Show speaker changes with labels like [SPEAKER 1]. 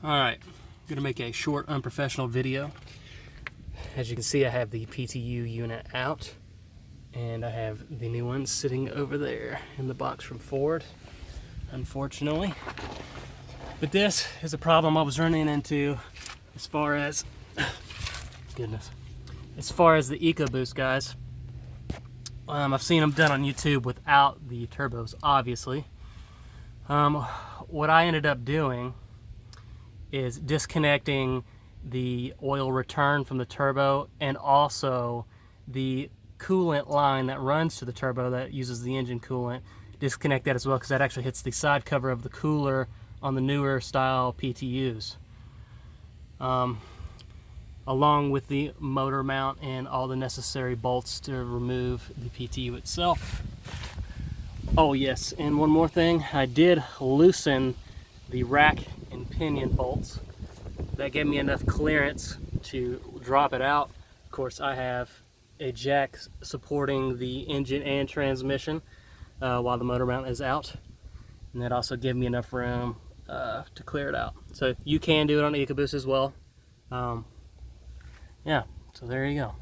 [SPEAKER 1] Alright, I'm going to make a short unprofessional video. As you can see, I have the PTU unit out, and I have the new one sitting over there in the box from Ford, unfortunately. But this is a problem I was running into as far as, as far as the Ecoboost, guys. I've seen them done on YouTube without the turbos, obviously. What I ended up doing is disconnecting the oil return from the turbo and also the coolant line that runs to the turbo that uses the engine coolant. Disconnect that as well, because that actually hits the side cover of the cooler on the newer style PTUs. Along with the motor mount and all the necessary bolts to remove the PTU itself. Oh yes, and one more thing, I did loosen the rack and pinion bolts. That gave me enough clearance to drop it out. Of course, I have a jack supporting the engine and transmission while the motor mount is out. And that also gave me enough room to clear it out. So you can do it on the Ecoboost as well. Yeah, so there you go.